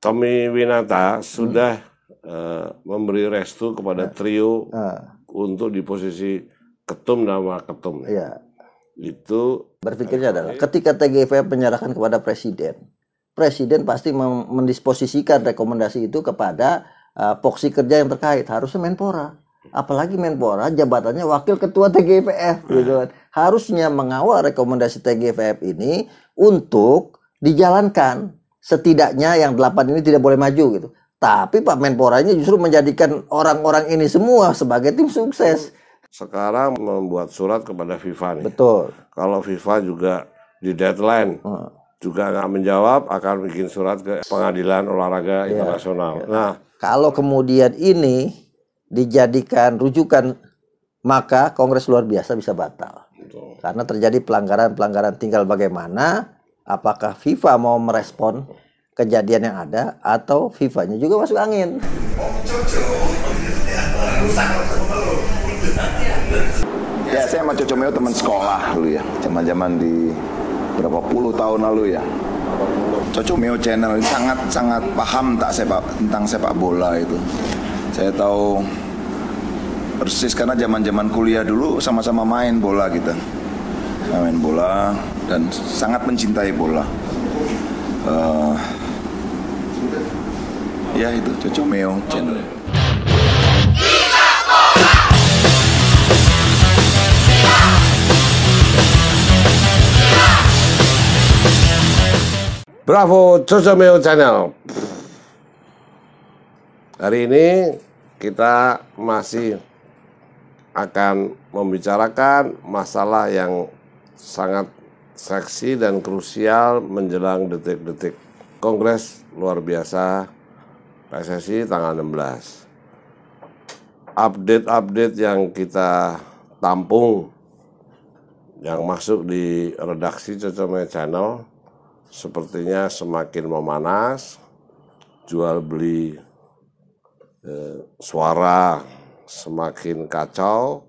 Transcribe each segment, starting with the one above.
Tommy Winata sudah memberi restu kepada trio untuk di posisi ketum dan waketum. Iya. Itu berpikirnya adalah ketika TGIF menyerahkan kepada presiden, presiden pasti mendisposisikan rekomendasi itu kepada poksi kerja yang terkait, harusnya Menpora. Apalagi Menpora jabatannya wakil ketua TGIF gitu kan. Harusnya mengawal rekomendasi TGIF ini untuk dijalankan. Setidaknya yang 8 ini tidak boleh maju gitu. Tapi Pak Menporanya justru menjadikan orang-orang ini semua sebagai tim sukses. Sekarang membuat surat kepada FIFA nih. Betul. Kalau FIFA juga di deadline juga nggak menjawab, akan bikin surat ke Pengadilan Olahraga Internasional. Nah, kalau kemudian ini dijadikan rujukan, maka Kongres luar biasa bisa batal. Betul. Karena terjadi pelanggaran-pelanggaran. Tinggal bagaimana, apakah FIFA mau merespon kejadian yang ada atau FIFA-nya juga masuk angin. Ya, saya sama Coco Meo teman sekolah dulu ya, zaman-zaman di berapa puluh tahun lalu ya. Coco Meo channel sangat paham tentang sepak bola itu. Saya tahu persis karena zaman-zaman kuliah dulu sama-sama main bola kita. Main bola dan sangat mencintai bola. Ya itu Coco Meo channel. Bravo Coco Meo Channel. Hari ini kita masih akan membicarakan masalah yang sangat seksi dan krusial menjelang detik-detik Kongres luar biasa PSSI tanggal 16. Update-update yang kita tampung yang masuk di redaksi Coco Meo Channel sepertinya semakin memanas, jual beli suara semakin kacau,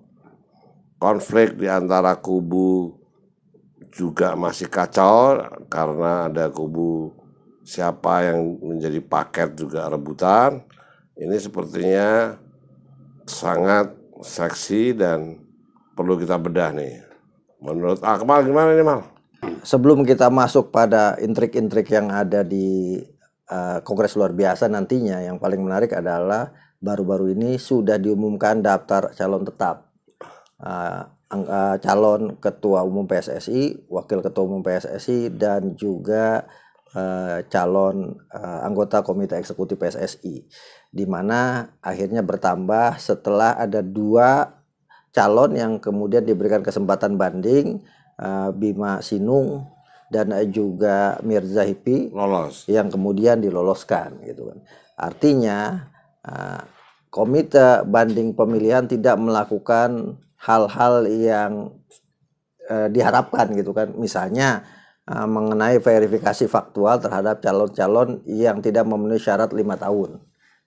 konflik di antara kubu juga masih kacau karena ada kubu siapa yang menjadi paket juga rebutan. Ini sepertinya sangat seksi dan perlu kita bedah nih. Menurut Akmal gimana nih, Mal? Sebelum kita masuk pada intrik-intrik yang ada di Kongres luar biasa nantinya, yang paling menarik adalah baru-baru ini sudah diumumkan daftar calon tetap. Calon ketua umum PSSI, wakil ketua umum PSSI, dan juga calon anggota komite eksekutif PSSI, di mana akhirnya bertambah setelah ada 2 calon yang kemudian diberikan kesempatan banding, Bima Sinung dan juga Mirza Hipi lolos, yang kemudian diloloskan gitu kan. Artinya komite banding pemilihan tidak melakukan hal-hal yang diharapkan gitu kan. Misalnya mengenai verifikasi faktual terhadap calon-calon yang tidak memenuhi syarat 5 tahun.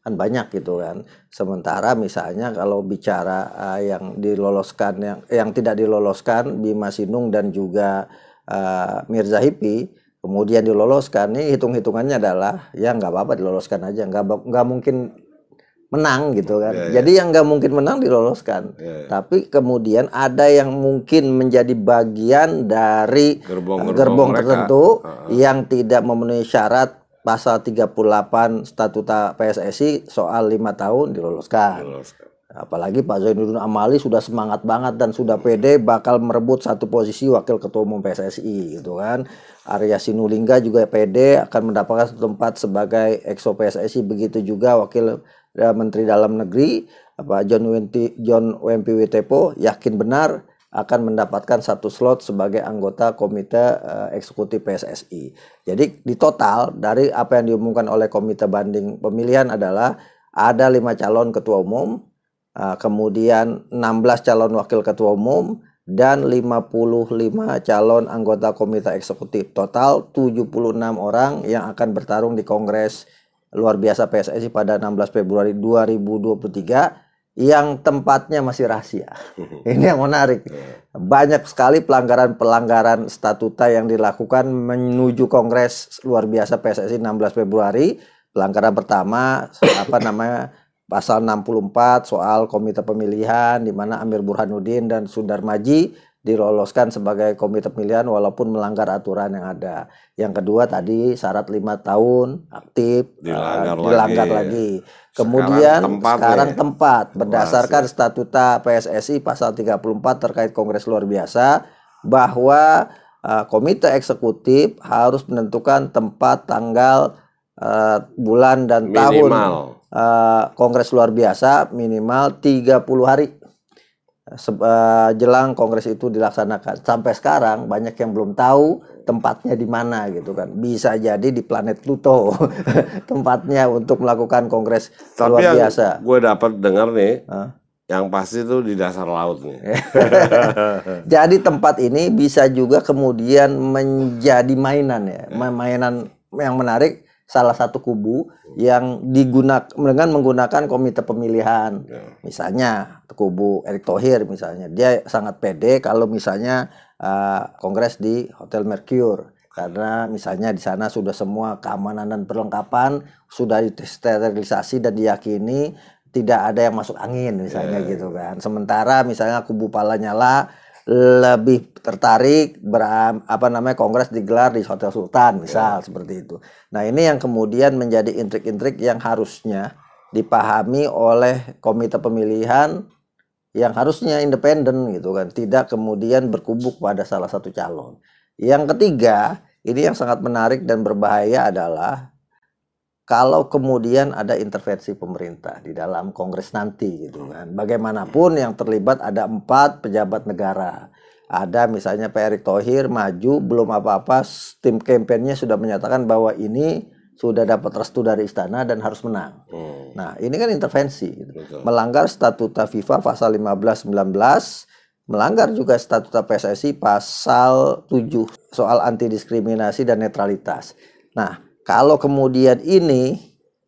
Kan banyak gitu kan. Sementara misalnya kalau bicara yang diloloskan, yang tidak diloloskan, Bima Sinung dan juga Mirza Hipi, kemudian diloloskan, ini hitung-hitungannya adalah ya nggak apa-apa diloloskan aja, nggak mungkin menang gitu kan. Jadi yang nggak mungkin menang diloloskan. Tapi kemudian ada yang mungkin menjadi bagian dari gerbong tertentu yang tidak memenuhi syarat pasal 38 statuta PSSI soal 5 tahun diloloskan. Apalagi Pak Zainuddin Amali sudah semangat banget dan sudah pede bakal merebut satu posisi wakil ketua umum PSSI gitu kan. Arya Sinulinga juga pede akan mendapatkan satu tempat sebagai exo PSSI, begitu juga wakil Menteri Dalam Negeri Pak John Wempi Witepo yakin benar akan mendapatkan satu slot sebagai anggota komite eksekutif PSSI. Jadi di total dari apa yang diumumkan oleh komite banding pemilihan adalah ada 5 calon ketua umum, kemudian 16 calon wakil ketua umum, dan 55 calon anggota komite eksekutif. Total 76 orang yang akan bertarung di Kongres luar biasa PSSI pada 16 Februari 2023. Yang tempatnya masih rahasia. Ini yang menarik. Banyak sekali pelanggaran statuta yang dilakukan menuju Kongres luar biasa PSSI 16 Februari. pelanggaran pertama apa namanya pasal 64 soal komite pemilihan di mana Amir Burhanuddin dan Sundar Maji diloloskan sebagai komite pemilihan walaupun melanggar aturan yang ada. Yang kedua tadi syarat 5 tahun aktif dilanggar lagi. Kemudian sekarang tempat berdasarkan statuta PSSI pasal 34 terkait kongres luar biasa bahwa komite eksekutif harus menentukan tempat, tanggal, bulan dan tahun kongres luar biasa minimal 30 hari jelang kongres itu dilaksanakan. Sampai sekarang banyak yang belum tahu tempatnya di mana gitu kan. Bisa jadi di planet Pluto tempatnya untuk melakukan kongres luar biasa. Gue dapat dengar nih, yang pasti itu di dasar laut nih. Jadi tempat ini bisa juga kemudian menjadi mainan ya, mainan yang menarik. Salah satu kubu yang digunakan dengan menggunakan komite pemilihan, misalnya kubu Erick Thohir misalnya, dia sangat pede kalau misalnya kongres di Hotel Mercure karena misalnya di sana sudah semua keamanan dan perlengkapan sudah disterilisasi dan diyakini tidak ada yang masuk angin misalnya gitu kan. Sementara misalnya kubu Palanyala lebih tertarik kongres digelar di Hotel Sultan misal seperti itu. Nah, ini yang kemudian menjadi intrik-intrik yang harusnya dipahami oleh komite pemilihan yang harusnya independen gitu kan, tidak kemudian berkubu pada salah satu calon. Yang ketiga, ini yang sangat menarik dan berbahaya adalah kalau kemudian ada intervensi pemerintah di dalam kongres nanti gitu kan. Bagaimanapun yang terlibat ada 4 pejabat negara. Ada misalnya Pak Erick Thohir maju, belum apa-apa, tim kampanyenya sudah menyatakan bahwa ini sudah dapat restu dari istana dan harus menang. Nah, ini kan intervensi gitu. Melanggar statuta FIFA pasal 15-19, melanggar juga statuta PSSI pasal 7 soal anti diskriminasi dan netralitas. Nah, kalau kemudian ini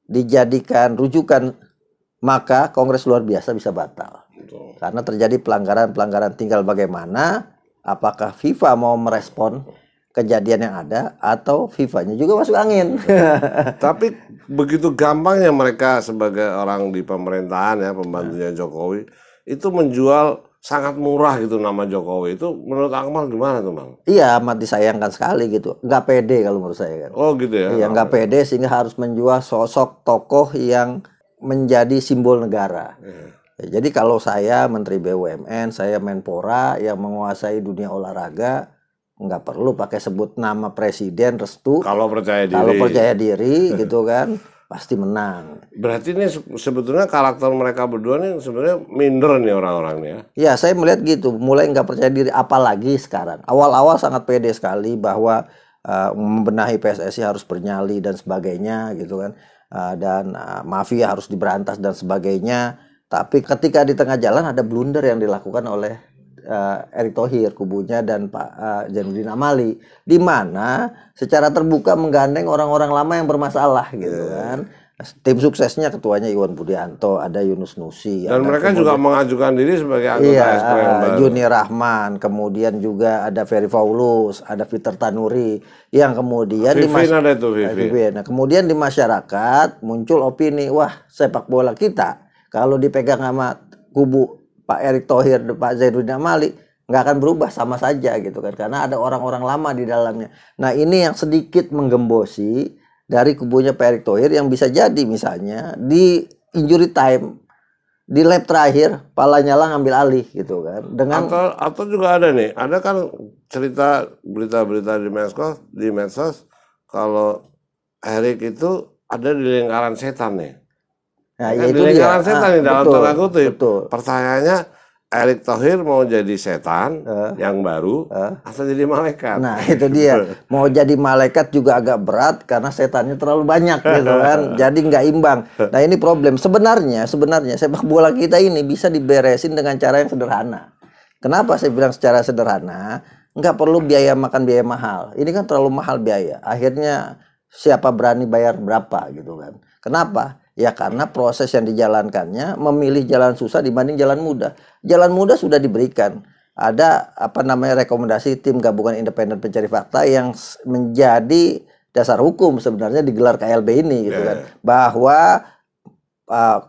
dijadikan rujukan, maka kongres luar biasa bisa batal. Karena terjadi pelanggaran-pelanggaran, tinggal bagaimana apakah FIFA mau merespon kejadian yang ada atau FIFA-nya juga masuk angin. Tapi begitu gampangnya mereka sebagai orang di pemerintahan ya, pembantunya Jokowi, itu menjual sangat murah gitu nama Jokowi. Itu menurut Akmal gimana tuh, Bang? Iya, amat disayangkan sekali gitu. Nggak pede kalau menurut saya kan. Oh gitu ya? Iya, nggak pede sehingga harus menjual sosok tokoh yang menjadi simbol negara. Jadi kalau saya Menteri BUMN, saya Menpora yang menguasai dunia olahraga, nggak perlu pakai sebut nama presiden restu. Kalau percaya diri. Kalau percaya diri gitu kan, pasti menang. Berarti ini sebetulnya karakter mereka berdua nih sebenarnya minder nih orang-orang nih ya. Ya, saya melihat gitu, mulai nggak percaya diri, apalagi sekarang. Awal-awal sangat pede sekali bahwa membenahi PSSI harus bernyali dan sebagainya gitu kan. Dan mafia harus diberantas dan sebagainya. Tapi ketika di tengah jalan ada blunder yang dilakukan oleh Erick Thohir, kubunya, dan Pak Zainuddin Amali, di mana secara terbuka menggandeng orang-orang lama yang bermasalah gitu kan. Tim suksesnya ketuanya Iwan Budianto, ada Yunus Nusi. Dan mereka juga mengajukan diri sebagai anggota SPO yang baru. Juni Rahman, kemudian juga ada Ferry Faulus, ada Peter Tanuri, yang kemudian Vivin. Nah, kemudian di masyarakat muncul opini, wah sepak bola kita kalau dipegang sama kubu Pak Erick Thohir, Pak Zainuddin Amali, nggak akan berubah, sama saja gitu kan, karena ada orang-orang lama di dalamnya. Nah, ini yang sedikit menggembosi dari kubunya Pak Erick Thohir yang bisa jadi misalnya di injury time, di lap terakhir Pak Lanyala ngambil alih gitu kan. Dengan atau juga ada nih, ada kan cerita berita-berita di medsos kalau Erick itu ada di lingkaran setan nih. Nah, kan itu di lingkaran setan nih dalam tanda kutip. Pertanyaannya, Erick Thohir mau jadi setan yang baru atau jadi malaikat? Nah, itu dia. Mau jadi malaikat juga agak berat karena setannya terlalu banyak gitu kan. Jadi nggak imbang. Nah, ini problem. Sebenarnya sepak bola kita ini bisa diberesin dengan cara yang sederhana. Kenapa saya bilang secara sederhana? Nggak perlu biaya makan biaya mahal. Ini kan terlalu mahal biaya. Akhirnya siapa berani bayar berapa gitu kan. Kenapa? Ya karena proses yang dijalankannya memilih jalan susah dibanding jalan mudah. Jalan mudah sudah diberikan. Ada rekomendasi tim gabungan independen pencari fakta yang menjadi dasar hukum sebenarnya digelar KLB ini gitu kan, bahwa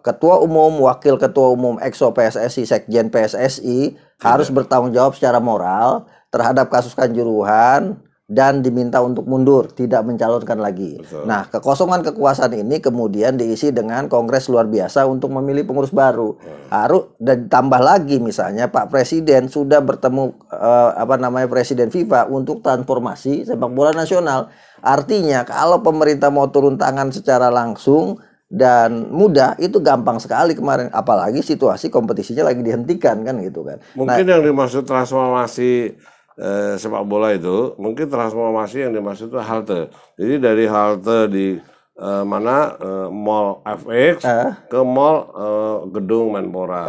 ketua umum, wakil ketua umum, EXO PSSI, sekjen PSSI harus bertanggung jawab secara moral terhadap kasus Kanjuruhan dan diminta untuk mundur, tidak mencalonkan lagi. Betul. Nah, kekosongan kekuasaan ini kemudian diisi dengan kongres luar biasa untuk memilih pengurus baru. Harus dan tambah lagi misalnya Pak Presiden sudah bertemu Presiden FIFA untuk transformasi sepak bola nasional. Artinya kalau pemerintah mau turun tangan secara langsung dan mudah itu gampang sekali kemarin, apalagi situasi kompetisinya lagi dihentikan kan gitu kan. Mungkin yang dimaksud transformasi sepak bola itu, mungkin transformasi yang dimaksud itu halte. Jadi dari halte di Mall FX ke Mall Gedung Menpora.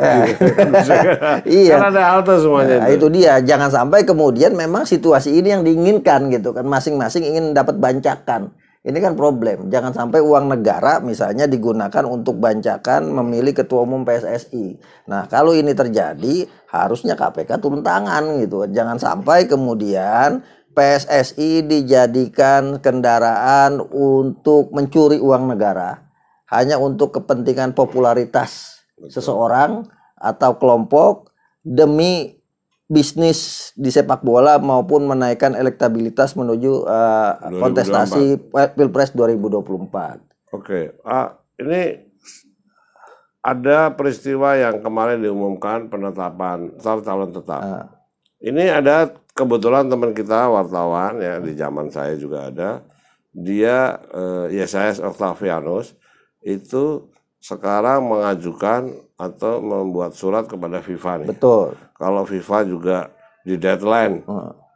Iya. Kan ada halte semuanya. Nah, itu dia. Jangan sampai kemudian memang situasi ini yang diinginkan gitu kan. Masing-masing ingin dapat bancakan. Ini kan problem. Jangan sampai uang negara misalnya digunakan untuk bancakan memilih ketua umum PSSI. Nah, kalau ini terjadi, harusnya KPK turun tangan gitu. Jangan sampai kemudian PSSI dijadikan kendaraan untuk mencuri uang negara hanya untuk kepentingan popularitas seseorang atau kelompok demi bisnis di sepak bola maupun menaikkan elektabilitas menuju kontestasi Pilpres 2024. Oke, ini ada peristiwa yang kemarin diumumkan penetapan calon tetap. Ini ada kebetulan teman kita wartawan ya, di zaman saya juga ada, dia Yesayas Octavianus itu sekarang mengajukan atau membuat surat kepada FIFA nih. Betul. Kalau FIFA juga di deadline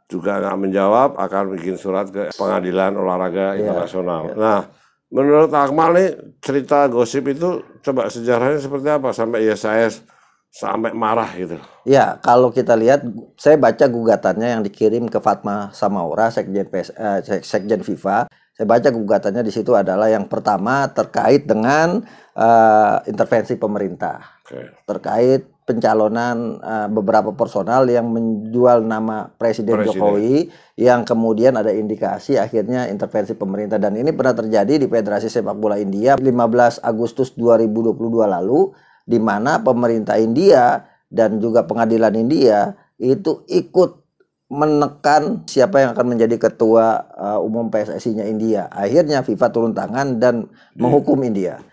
juga nggak menjawab, akan bikin surat ke Pengadilan Olahraga Internasional. Nah, menurut Akmal nih, cerita gosip itu coba sejarahnya seperti apa sampai Yesayas sampai marah gitu? Ya, kalau kita lihat, saya baca gugatannya yang dikirim ke Fatma Samaora, sekjen FIFA. Saya baca gugatannya di situ adalah yang pertama terkait dengan intervensi pemerintah, terkait pencalonan beberapa personal yang menjual nama Presiden Jokowi, yang kemudian ada indikasi akhirnya intervensi pemerintah, dan ini pernah terjadi di Federasi Sepak Bola India 15 Agustus 2022 lalu, di mana pemerintah India dan juga pengadilan India itu ikut menekan siapa yang akan menjadi ketua umum PSSI-nya India. Akhirnya FIFA turun tangan dan menghukum India.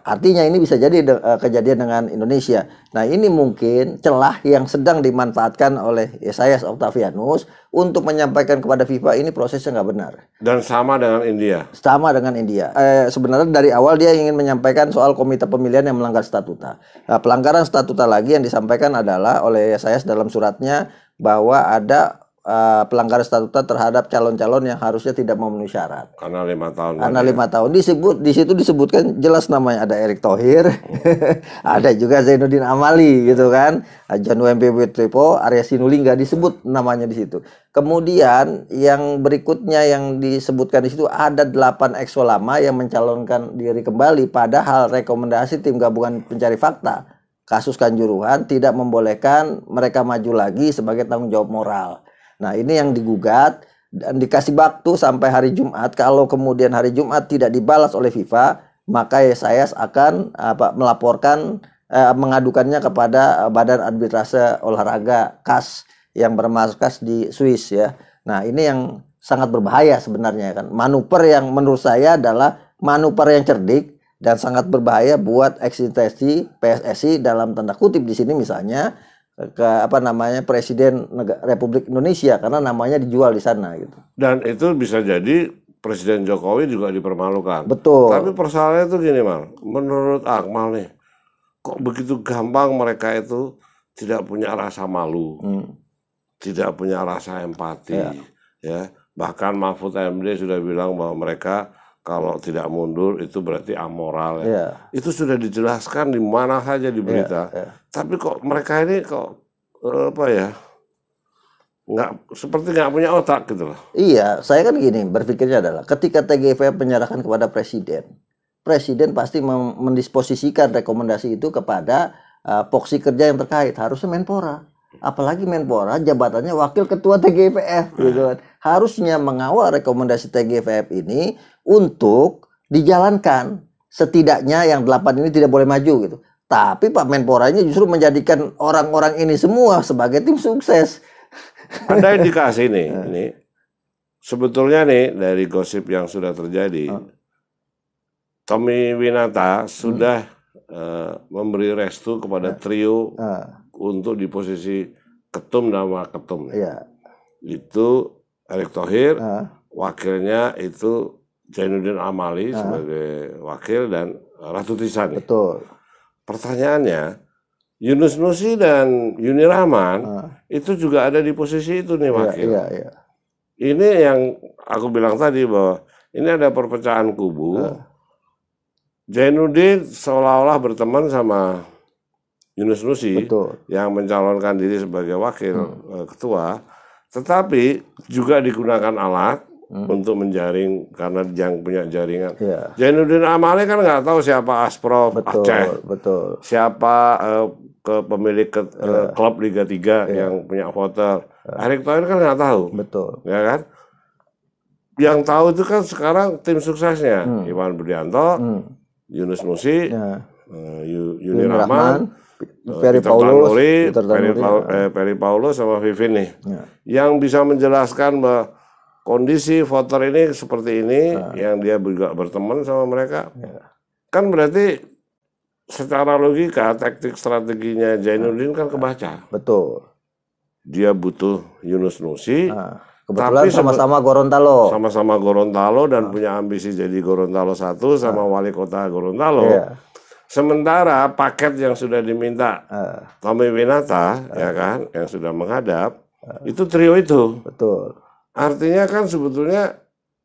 Artinya ini bisa jadi kejadian dengan Indonesia. Nah, ini mungkin celah yang sedang dimanfaatkan oleh Yesayas Octavianus untuk menyampaikan kepada FIFA ini prosesnya nggak benar. Dan sama dengan India. Sama dengan India. Sebenarnya dari awal dia ingin menyampaikan soal komite pemilihan yang melanggar statuta. Nah, pelanggaran statuta lagi yang disampaikan adalah oleh Yesayas dalam suratnya bahwa ada pelanggaran statuta terhadap calon-calon yang harusnya tidak memenuhi syarat. Karena 5 tahun. Karena 5 tahun di situ disebutkan jelas namanya, ada Erick Thohir, ada juga Zainuddin Amali gitu kan, John WMP Witripo, Arya Sinulinga disebut namanya di situ. Kemudian yang berikutnya yang disebutkan di situ ada 8 EXO lama yang mencalonkan diri kembali, padahal rekomendasi tim gabungan pencari fakta kasus Kanjuruhan tidak membolehkan mereka maju lagi sebagai tanggung jawab moral. Nah, ini yang digugat dan dikasih waktu sampai hari Jumat. Kalau kemudian hari Jumat tidak dibalas oleh FIFA, maka Yesayas akan melaporkan, mengadukannya kepada Badan Arbitrase Olahraga CAS yang bermarkas di Swiss ya. Nah, ini yang sangat berbahaya sebenarnya kan. Manuver yang menurut saya adalah manuver yang cerdik dan sangat berbahaya buat eksistensi PSSI dalam tanda kutip di sini, misalnya ke Presiden Republik Indonesia, karena namanya dijual di sana gitu. Dan itu bisa jadi Presiden Jokowi juga dipermalukan. Betul. Tapi persoalannya itu gini, Mal. Menurut Akmal nih, kok begitu gampang mereka itu tidak punya rasa malu, tidak punya rasa empati, ya. Bahkan Mahfud MD sudah bilang bahwa mereka kalau tidak mundur itu berarti amoral ya. Itu sudah dijelaskan di mana saja di berita. Tapi kok mereka ini kok seperti nggak punya otak gitu loh. Iya, saya kan gini berpikirnya adalah ketika TGIF menyerahkan kepada Presiden pasti mendisposisikan rekomendasi itu kepada poksi kerja yang terkait, harusnya Menpora. Apalagi Menpora jabatannya wakil ketua TGIF gitu kan. harusnya mengawal rekomendasi TGIF ini untuk dijalankan. Setidaknya yang 8 ini tidak boleh maju gitu. Tapi Pak Menporanya justru menjadikan orang-orang ini semua sebagai tim sukses. Ada indikasi nih, ini sebetulnya nih dari gosip yang sudah terjadi, Tommy Winata sudah memberi restu kepada trio untuk di posisi ketum dan waketum. Itu Erick Thohir, wakilnya itu Zainuddin Amali sebagai wakil dan Ratu Tizani. Betul. Pertanyaannya, Yunus Nusi dan Yuni Rahman itu juga ada di posisi itu nih wakil. Ini yang aku bilang tadi bahwa ini ada perpecahan kubu. Zainuddin seolah-olah berteman sama Yunus Nusi yang mencalonkan diri sebagai wakil ketua, tetapi juga digunakan alat untuk menjaring karena yang punya jaringan. Zainuddin Amali kan nggak tahu siapa Asprof Aceh, siapa pemilik klub Liga 3 yang punya voter. Erick Thohir kan nggak tahu, ya kan? Yang tahu itu kan sekarang tim suksesnya Iwan Budianto, Yunus Nusi, Yuni Rahman, Ferry Paulus sama Vivin nih, yang bisa menjelaskan bahwa kondisi voter ini seperti ini, yang dia juga berteman sama mereka, kan berarti secara logika taktik strateginya Zainuddin kan kebaca. Dia butuh Yunus Nusi, kebetulan sama-sama Gorontalo. Sama-sama Gorontalo dan punya ambisi jadi Gorontalo 1 sama wali kota Gorontalo. Sementara paket yang sudah diminta Tommy Winata, ya kan, yang sudah menghadap, itu trio itu. Artinya kan sebetulnya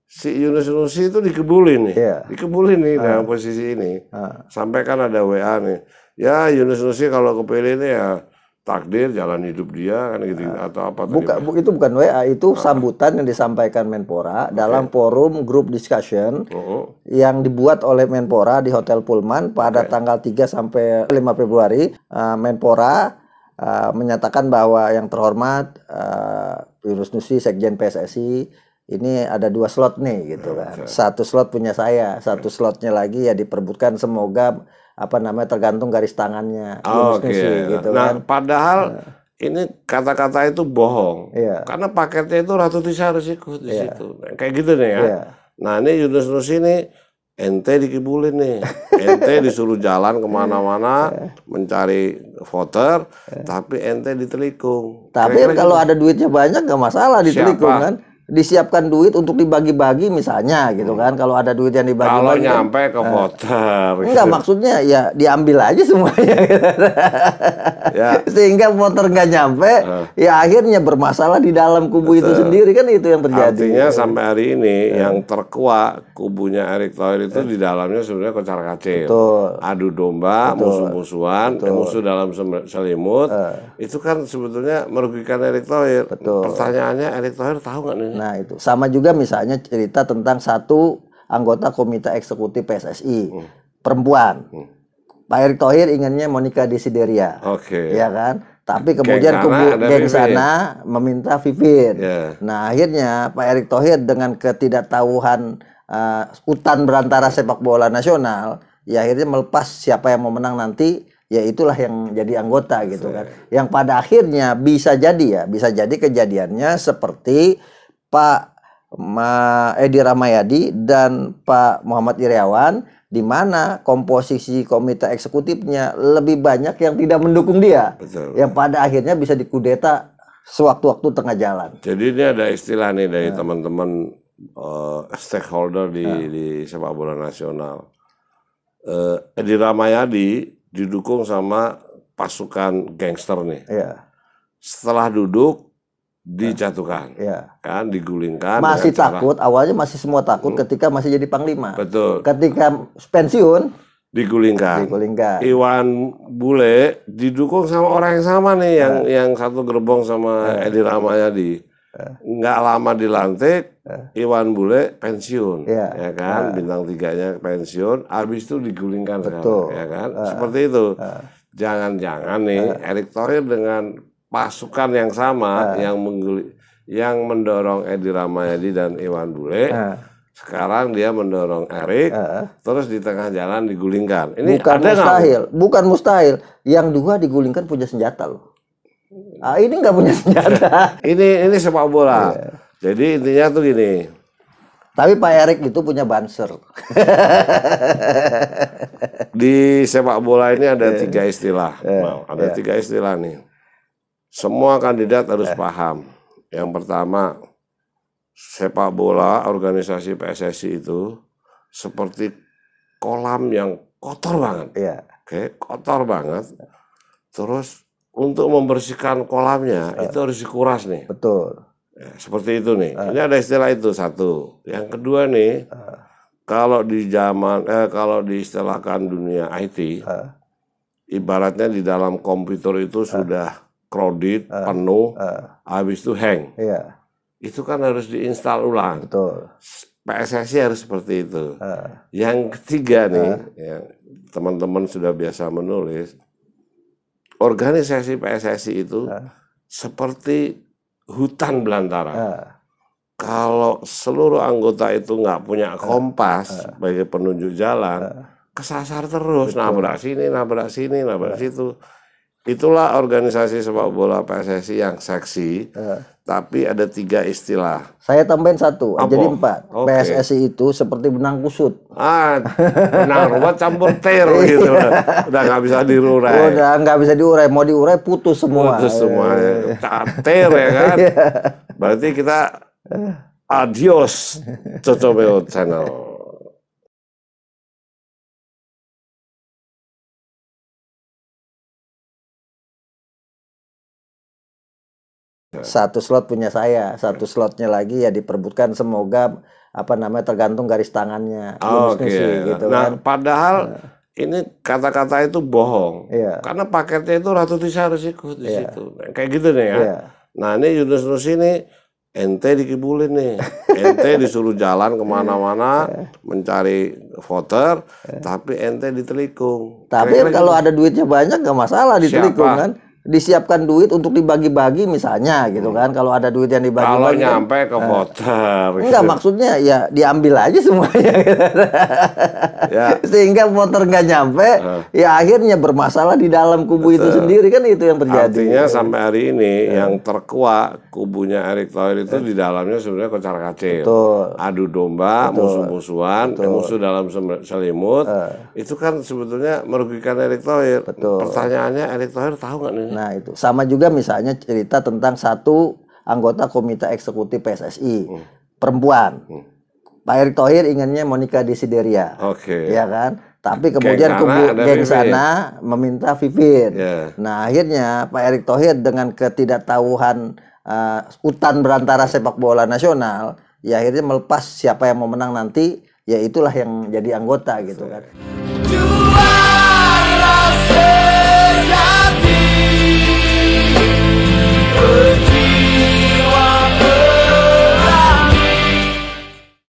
si Yunus Nusi itu dikebulin nih, dalam posisi ini. Sampai kan ada WA nih, ya Yunus Nusi kalau kepilih nih ya takdir jalan hidup dia kan gitu atau apa tadi? Itu bukan WA, itu sambutan yang disampaikan Menpora dalam forum group discussion yang dibuat oleh Menpora di Hotel Pullman pada tanggal 3 sampai 5 Februari. Menpora menyatakan bahwa yang terhormat Yunus Nusi, Sekjen PSSI, ini ada 2 slot nih gitu kan. 1 slot punya saya, 1 slotnya lagi ya diperbutkan, semoga tergantung garis tangannya Yunus Nusi gitu kan. Padahal ini kata-kata itu bohong. Karena paketnya itu Ratu Tisa harus ikut di situ. Kayak gitu nih ya. Nah ini Yunus Nusi nih ente dikibulin nih, ente disuruh jalan kemana-mana mencari voter, tapi ente ditelikung. Tapi kalau ada duitnya banyak nggak masalah ditelikung kan. Disiapkan duit untuk dibagi-bagi misalnya gitu kan. Kalau ada duit yang dibagi-bagi kalau nyampe ke voter enggak, maksudnya ya diambil aja semuanya sehingga voter nggak nyampe, ya akhirnya bermasalah di dalam kubu itu sendiri, kan itu yang terjadi. Artinya sampai hari ini yang terkuat kubunya Erick Thohir itu di dalamnya sebenarnya kocar-kacir, adu domba, musuh-musuhan, musuh dalam selimut. Itu kan sebetulnya merugikan Erick Thohir. Pertanyaannya, Erick Thohir tahu nggak nih? Nah itu sama juga misalnya cerita tentang satu anggota komite eksekutif PSSI perempuan. Pak Erick Thohir inginnya Monica Desideria, ya kan? Tapi kemudian kubu geng sana meminta Vivin. Nah akhirnya Pak Erick Thohir dengan ketidaktahuan utan berantara sepak bola nasional, ya akhirnya melepas siapa yang mau menang nanti, ya itulah yang jadi anggota gitu kan. Yang pada akhirnya bisa jadi kejadiannya seperti Pak Edi Rahmayadi dan Pak Muhammad Iryawan, di mana komposisi komite eksekutifnya lebih banyak yang tidak mendukung dia, yang pada akhirnya bisa dikudeta sewaktu-waktu tengah jalan. Jadi ini ada istilah nih dari teman-teman stakeholder di sepak bola nasional. Edi Rahmayadi didukung sama pasukan gangster nih. Setelah duduk dijatuhkan, kan, digulingkan. Masih takut, awalnya masih semua takut ketika masih jadi panglima. Ketika pensiun digulingkan. Iwan Bule didukung sama orang yang sama nih, yang satu gerbong sama Edi Rahmayadi. Nggak lama dilantik, Iwan Bule pensiun, ya kan, bintang 3-nya pensiun, habis itu digulingkan sekarang, ya kan, seperti itu. Jangan-jangan nih Erick Thohir dengan pasukan yang sama yang yang mendorong Edi Rahmayadi dan Iwan Bule. Sekarang dia mendorong Erik, terus di tengah jalan digulingkan. Ini bukan ada mustahil, bukan mustahil. Yang dua digulingkan punya senjata loh. Ini nggak punya senjata. ini sepak bola. Jadi intinya tuh gini. Tapi Pak Erik itu punya banser. Di sepak bola ini ada 3 istilah. Ada 3 istilah nih. Semua kandidat harus paham. Yang pertama, sepak bola organisasi PSSI itu seperti kolam yang kotor banget. Oke, kotor banget. Terus untuk membersihkan kolamnya itu harus dikuras nih. Betul. Ya, seperti itu nih. Ini ada istilah itu satu. Yang kedua nih, kalau di kalau diistilahkan dunia IT, ibaratnya di dalam komputer itu sudah crowded, penuh, habis itu hang. Itu kan harus diinstal ulang. Betul. PSSI harus seperti itu. Yang ketiga nih, yang teman-teman sudah biasa menulis, organisasi PSSI itu seperti hutan belantara. Kalau seluruh anggota itu nggak punya kompas sebagai penunjuk jalan, kesasar terus, nabrak sini, nabrak sini, nabrak situ. Itulah organisasi sepak bola PSSI yang seksi, tapi ada 3 istilah. Saya tambahin 1, jadi 4. Okay. PSSI itu seperti benang kusut. Benang ruwet campur ter gitu. Udah nggak bisa diurai. Udah nggak bisa diurai, mau diurai putus semua. Putus semuanya. Ter ya kan. Berarti kita adios Cocomeo Channel. Satu slot punya saya, satu slotnya lagi ya diperbutkan, semoga tergantung garis tangannya. Gitu nah, kan. Padahal ini kata-kata itu bohong. Karena paketnya itu Ratu Tisa harus ikut di situ. Kayak gitu nih ya. Nah, ini Yunus Nusi ini ente dikibulin nih. Ente disuruh jalan kemana-mana mencari voter, tapi ente ditelikung. Tapi kalau ada duitnya banyak nggak masalah ditelikung kan. Disiapkan duit untuk dibagi-bagi misalnya gitu kan, kalau ada duit yang dibagi-bagi kalau nyampe ke voter enggak gitu. Maksudnya ya diambil aja semuanya gitu. Sehingga voter nggak nyampe ya akhirnya bermasalah di dalam kubu itu sendiri kan, itu yang terjadi. Artinya sampai hari ini yang terkuat kubunya Erick Thohir itu di dalamnya sebenarnya kocar-kacir, adu domba, musuh-musuhan, musuh dalam selimut. Itu kan sebetulnya merugikan Erick Thohir. Pertanyaannya, Erick Thohir tahu nggak nih? Nah itu sama juga misalnya cerita tentang satu anggota komite eksekutif PSSI perempuan. Pak Erick Thohir inginnya Monica Desideria, ya kan? Tapi kemudian geng sana meminta Vivin. Nah akhirnya Pak Erick Thohir dengan ketidaktahuan hutan berantara sepak bola nasional, ya akhirnya melepas siapa yang mau menang nanti, ya itulah yang jadi anggota gitu kan.